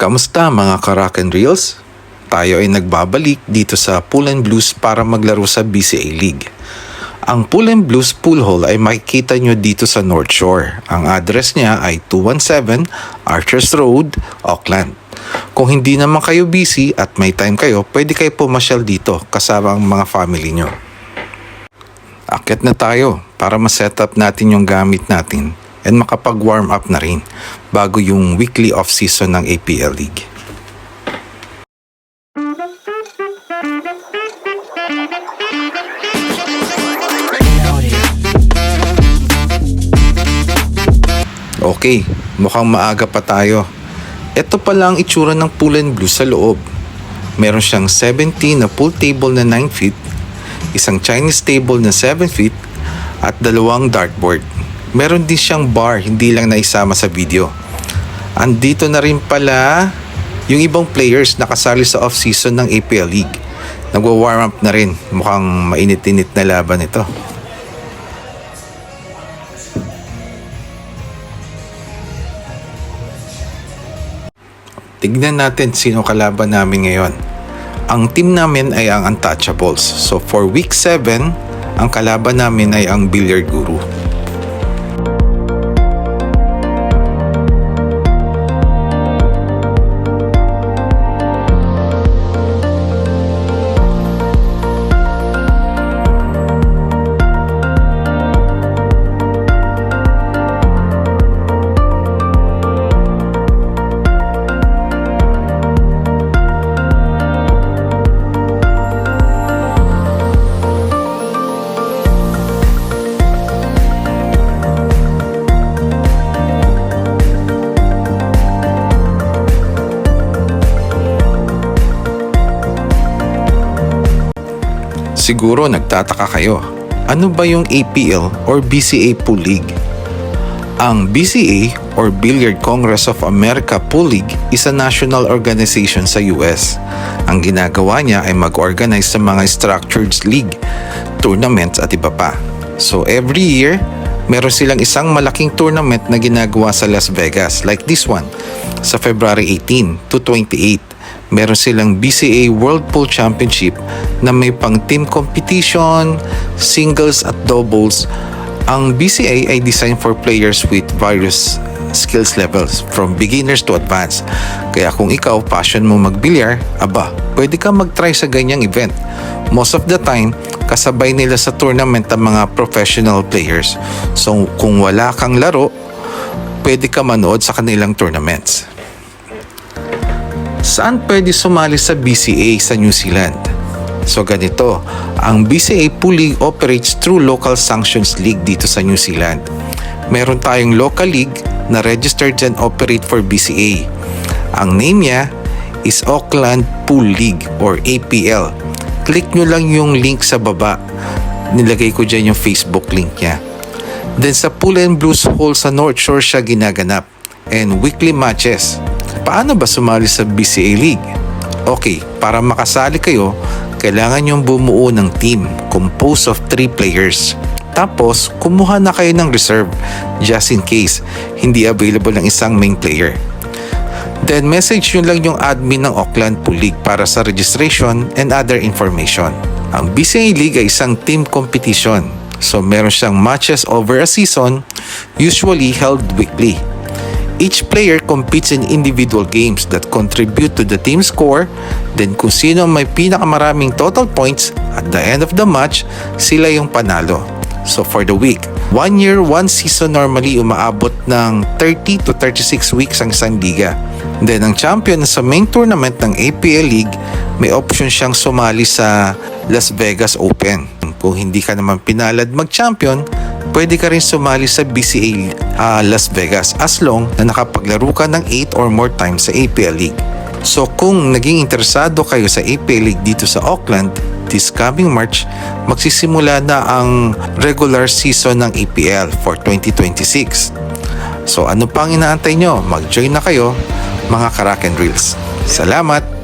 Kamusta mga ka-Rock and Reels? Tayo ay nagbabalik dito sa Pool and Blues para maglaro sa BCA League. Ang Pool and Blues pool hall ay makikita nyo dito sa North Shore. Ang address niya ay 217 Archers Road, Auckland. Kung hindi naman kayo busy at may time kayo, pwede kayo pumasyal dito kasama ang mga family nyo. Akyat na tayo para ma-set up natin yung gamit natin and makapag-warm up na rin bago yung weekly off-season ng APL League. Okay, mukhang maaga pa tayo. Ito pala ang itsura ng Pool and Blues sa loob. Meron siyang 17 na pool table na 9 feet, isang Chinese table na 7 feet, at 2 dartboard. Meron din siyang bar, hindi lang naisama sa video. Andito na rin pala yung ibang players na kasali sa off-season ng APL League. Nagwa-warm up na rin. Mukhang mainit-init na laban ito. Tignan natin sino kalaban namin ngayon. Ang team namin ay ang Untouchables. So for week 7, ang kalaban namin ay ang Billiard Guru. Siguro nagtataka kayo, ano ba yung APL or BCA Pool League? Ang BCA or Billiard Congress of America Pool League is a national organization sa US. Ang ginagawa niya ay mag-organize sa mga structured league, tournaments at iba pa. So every year, meron silang isang malaking tournament na ginagawa sa Las Vegas like this one sa February 18 to 28. Meron silang BCA World Pool Championship na may pang team competition, singles at doubles. Ang BCA ay designed for players with various skills levels from beginners to advanced. Kaya kung ikaw passion mo magbilyar, pwede ka mag-try sa ganyang event. Most of the time, kasabay nila sa tournament ang mga professional players. So kung wala kang laro, pwede ka manood sa kanilang tournaments. Saan pwede sumali sa BCA sa New Zealand? So ganito, ang BCA Pool League operates through local sanctions league dito sa New Zealand. Meron tayong local league na registered and operate for BCA. Ang name niya is Auckland Pool League or APL. Click nyo lang yung link sa baba. Nilagay ko dyan yung Facebook link niya. Then sa Pool and Blues Hall sa North Shore siya ginaganap and weekly matches. Paano ba sumali sa BCA League? Okay, para makasali kayo, kailangan nyong bumuo ng team composed of 3 players. Tapos, kumuha na kayo ng reserve just in case hindi available ng isang main player. Then, message nyo lang yung admin ng Auckland Pool League para sa registration and other information. Ang BCA League ay isang team competition. So, meron siyang matches over a season, usually held weekly. Each player competes in individual games that contribute to the team score. Then kung sino may pinakamaraming total points at the end of the match, sila yung panalo. So for the week, 1 year, 1 season normally umaabot ng 30 to 36 weeks ang isang liga. Then ang champion sa main tournament ng APL League, may option siyang sumali sa Las Vegas Open. Kung hindi ka naman pinalad mag-champion, pwede ka rin sumali sa BCA Las Vegas as long na nakapaglaro ka ng 8 or more times sa APL League. So kung naging interesado kayo sa APL League dito sa Auckland, this coming March, magsisimula na ang regular season ng APL for 2026. So ano pang inaantay nyo? Mag-join na kayo mga ka-Rock and Reels. Salamat!